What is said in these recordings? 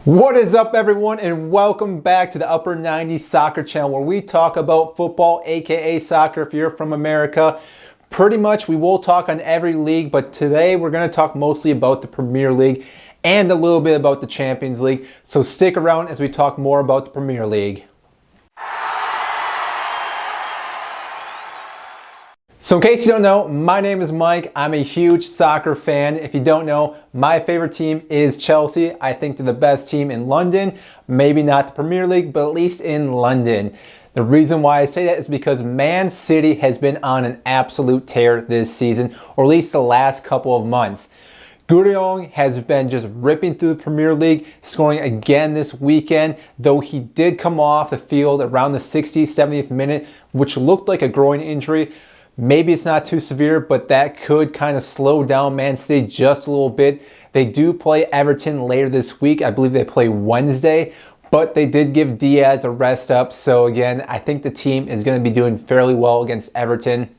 What is up, everyone, and welcome back to the Upper 90s Soccer Channel, where we talk about football, aka soccer if you're from America. Pretty much we will talk on every league, but today we're going to talk mostly about the Premier League and a little bit about the Champions League. So stick around as we talk more about the Premier League. So in case you don't know, my name is Mike. I'm a huge soccer fan. If you don't know, my favorite team is Chelsea. I think they're the best team in London. Maybe not the Premier League, but at least in London. The reason why I say that is because Man City has been on an absolute tear this season, or at least the last couple of months. Gudjon has been just ripping through the Premier League, scoring again this weekend, though he did come off the field around the 60th, 70th minute, which looked like a groin injury. Maybe it's not too severe, but that could kind of slow down Man City just a little bit. They do play Everton later this week. I believe they play Wednesday, but they did give Diaz a rest up. So again, I think the team is going to be doing fairly well against Everton,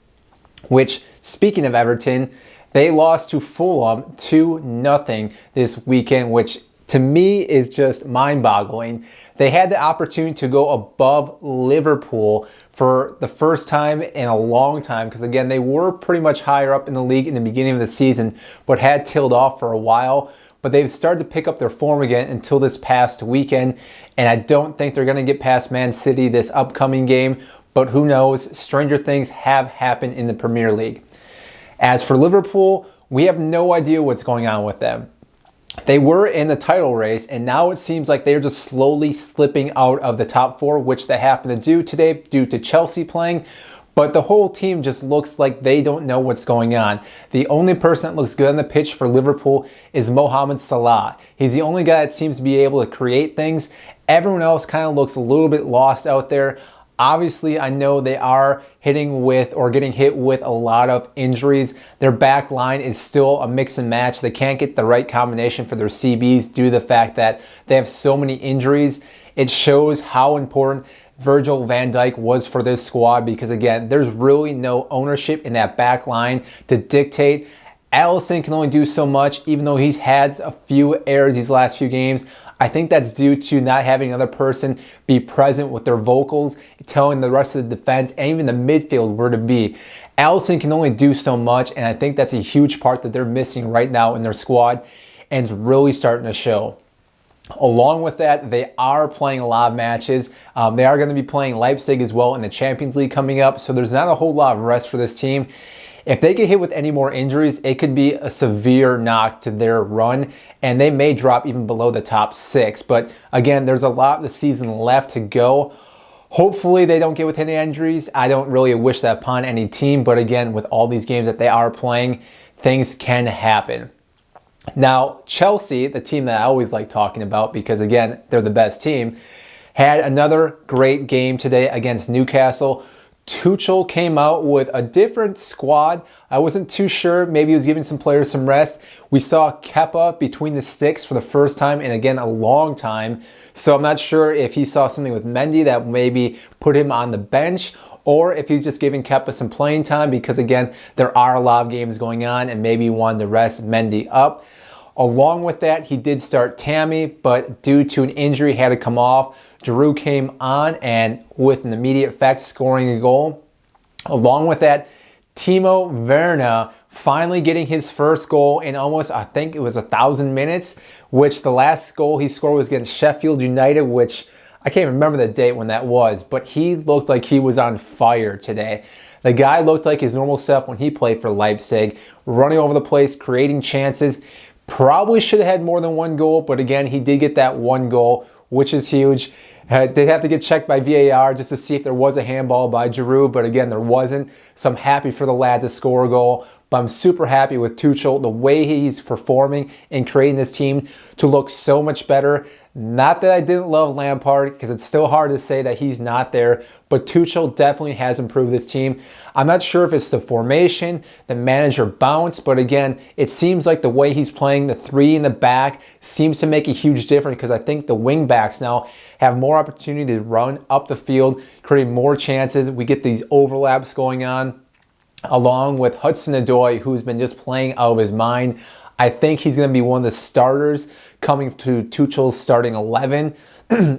which, speaking of Everton, they lost to Fulham 2-0 this weekend, which to me is just mind-boggling. They had the opportunity to go above Liverpool for the first time in a long time, because again, they were pretty much higher up in the league in the beginning of the season, but had tailed off for a while. But they've started to pick up their form again until this past weekend, and I don't think they're going to get past Man City this upcoming game, but who knows? Stranger things have happened in the Premier League. As for Liverpool, we have no idea what's going on with them. They were in the title race, and now it seems like they're just slowly slipping out of the top four, which they happen to do today due to Chelsea playing. But the whole team just looks like they don't know what's going on. The only person that looks good on the pitch for Liverpool is Mohamed Salah. He's the only guy that seems to be able to create things. Everyone else kind of looks a little bit lost out there. Obviously, I know they are getting hit with a lot of injuries. Their back line is still a mix and match. They can't get the right combination for their CBs due to the fact that they have so many injuries. It shows how important Virgil van Dijk was for this squad, because again, there's really no ownership in that back line to dictate. Alisson can only do so much, even though he's had a few errors these last few games. I think that's due to not having another person be present with their vocals, telling the rest of the defense and even the midfield where to be. Alisson can only do so much, and I think that's a huge part that they're missing right now in their squad, and it's really starting to show. Along with that, they are playing a lot of matches. They are going to be playing Leipzig as well in the Champions League coming up, so there's not a whole lot of rest for this team. If they get hit with any more injuries, it could be a severe knock to their run, and they may drop even below the top 6. But again, there's a lot of the season left to go. Hopefully they don't get with any injuries. I don't really wish that upon any team, but again, with all these games that they are playing, things can happen. Now, Chelsea, the team that I always like talking about because again, they're the best team, had another great game today against Newcastle. Tuchel came out with a different squad. I wasn't too sure. Maybe he was giving some players some rest. We saw Kepa between the sticks for the first time in, again, a long time. So I'm not sure if he saw something with Mendy that maybe put him on the bench, or if he's just giving Kepa some playing time because, again, there are a lot of games going on and maybe he wanted to rest Mendy up. Along with that, he did start Tammy, but due to an injury, he had to come off. Giroud came on and with an immediate effect, scoring a goal. Along with that, Timo Werner finally getting his first goal in almost, I think it was 1,000 minutes, which the last goal he scored was against Sheffield United, which I can't remember the date when that was, but he looked like he was on fire today. The guy looked like his normal self when he played for Leipzig, running over the place, creating chances. Probably should have had more than one goal, but again, he did get that one goal, which is huge. They'd have to get checked by VAR just to see if there was a handball by Giroud, but again, there wasn't. So I'm happy for the lad to score a goal, but I'm super happy with Tuchel, the way he's performing and creating this team to look so much better. Not that I didn't love Lampard, because it's still hard to say that he's not there, but Tuchel definitely has improved this team. I'm not sure if it's the formation, the manager bounce, but again, it seems like the way he's playing, the three in the back, seems to make a huge difference, because I think the wing backs now have more opportunity to run up the field, creating more chances. We get these overlaps going on, along with Hudson-Odoi, who's been just playing out of his mind. I think he's going to be one of the starters coming to Tuchel's starting 11,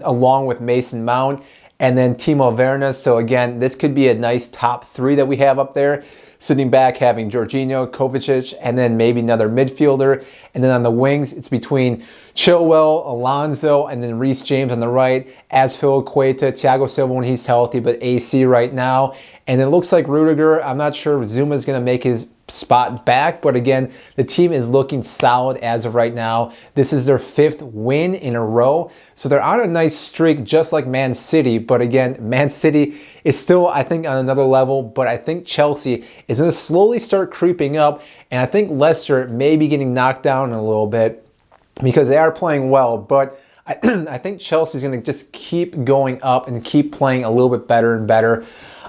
along with Mason Mount and then Timo Werner. So again, this could be a nice top 3 that we have up there. Sitting back, having Jorginho, Kovacic, and then maybe another midfielder. And then on the wings, it's between Chilwell, Alonso, and then Reece James on the right, Azpilicueta, Thiago Silva when he's healthy, but AC right now. And it looks like Rudiger, I'm not sure if Zuma's going to make his spot back, but again, the team is looking solid as of right now. This is their 5th win in a row, so they're on a nice streak, just like Man City. But again, Man City is still, I think, on another level, but I think Chelsea is going to slowly start creeping up, and I think Leicester may be getting knocked down a little bit because they are playing well, but I think Chelsea's going to just keep going up and keep playing a little bit better and better.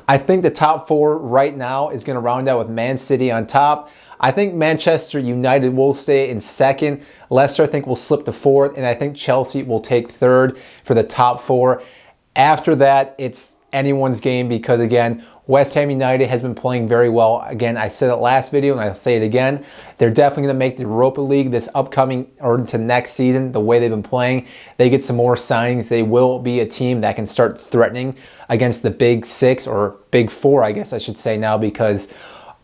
I think the top 4 right now is going to round out with Man City on top. I think Manchester United will stay in 2nd. Leicester, I think, will slip to 4th. And I think Chelsea will take 3rd for the top 4. After that, it's anyone's game because, again, West Ham United has been playing very well. Again, I said it last video and I'll say it again. They're definitely going to make the Europa League this upcoming or into next season. The way they've been playing, they get some more signings. They will be a team that can start threatening against the big 6 or big 4, I guess I should say now, because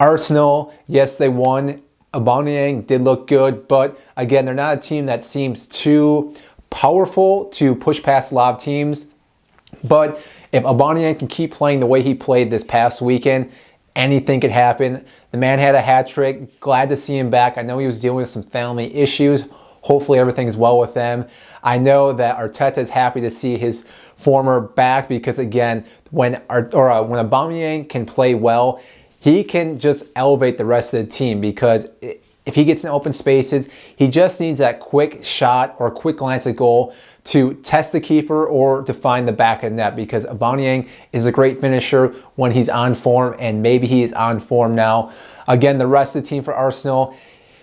Arsenal, yes, they won. Aubameyang did look good, but again, they're not a team that seems too powerful to push past a lot of teams. But if Aubameyang can keep playing the way he played this past weekend, anything could happen. The man had a hat trick. Glad to see him back. I know he was dealing with some family issues. Hopefully everything's well with them. I know that Arteta is happy to see his former back because, again, when Aubameyang can play well, he can just elevate the rest of the team because if he gets in open spaces, he just needs that quick shot or quick glance at goal to test the keeper or to find the back of the net, because Aubameyang is a great finisher when he's on form, and maybe he is on form now. Again, the rest of the team for Arsenal,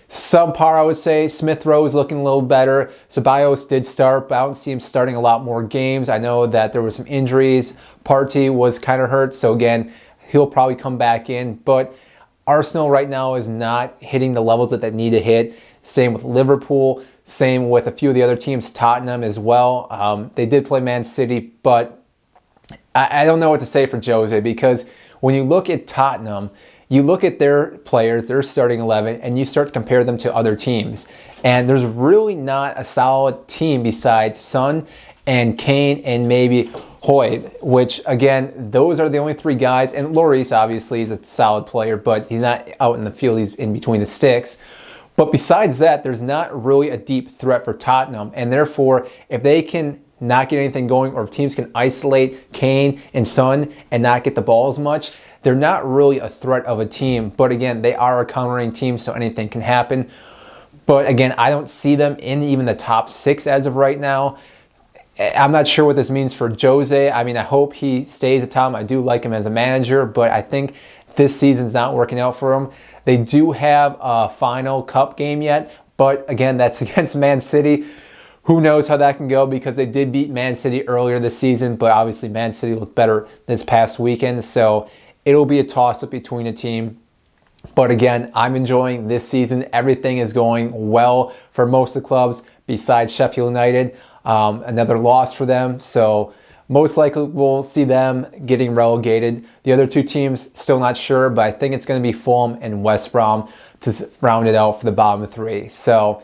subpar, I would say. Smith Rowe is looking a little better. Ceballos did start, but I don't see him starting a lot more games. I know that there were some injuries. Partey was kind of hurt, so again, he'll probably come back in. But Arsenal right now is not hitting the levels that they need to hit. Same with Liverpool. Same with a few of the other teams, Tottenham as well. They did play Man City, but I don't know what to say for Jose, because when you look at Tottenham, you look at their players, their starting 11, and you start to compare them to other teams. And there's really not a solid team besides Son and Kane and maybe Hoyt, which, again, those are the only 3 guys. And Lloris, obviously, is a solid player, but he's not out in the field. He's in between the sticks. But besides that, there's not really a deep threat for Tottenham. And therefore, if they can not get anything going, or if teams can isolate Kane and Son and not get the ball as much, they're not really a threat of a team. But again, they are a countering team, so anything can happen. But again, I don't see them in even the top 6 as of right now. I'm not sure what this means for Jose. I mean, I hope he stays at Tottenham. I do like him as a manager, but I think this season's not working out for him. They do have a final cup game yet, but again, that's against Man City. Who knows how that can go, because they did beat Man City earlier this season, but obviously Man City looked better this past weekend, so it'll be a toss-up between a team. But again, I'm enjoying this season. Everything is going well for most of the clubs besides Sheffield United. Another loss for them, so most likely we'll see them getting relegated. The other 2 teams, still not sure, but I think it's going to be Fulham and West Brom to round it out for the bottom 3. So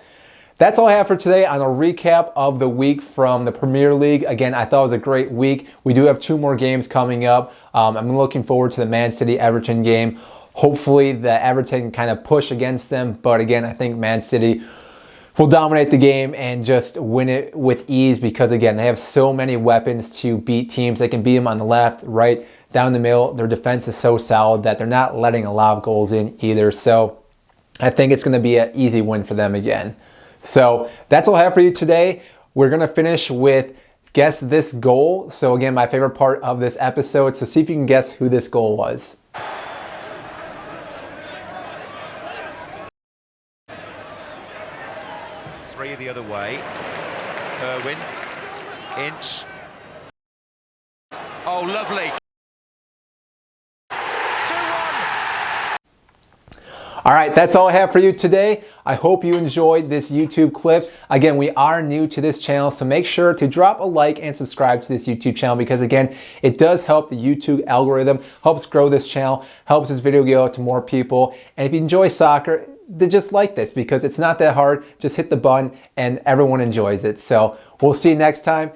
that's all I have for today on a recap of the week from the Premier League. Again, I thought it was a great week. We do have 2 more games coming up. I'm looking forward to the Man City-Everton game. Hopefully the Everton can kind of push against them, but again, I think Man City will dominate the game and just win it with ease, because again, they have so many weapons to beat teams. They can beat them on the left, right, down the middle. Their defense is so solid that they're not letting a lot of goals in either. So I think it's going to be an easy win for them again. So that's all I have for you today. We're going to finish with Guess This Goal. So again, my favorite part of this episode. So see if you can guess who this goal was. The other way. Irwin. Ince. Oh, lovely. 2-1. All right, that's all I have for you today. I hope you enjoyed this YouTube clip. Again, we are new to this channel, so make sure to drop a like and subscribe to this YouTube channel because again, it does help the YouTube algorithm, helps grow this channel, helps this video go out to more people. And if you enjoy soccer, then just like this because it's not that hard. Just hit the button and everyone enjoys it. So we'll see you next time.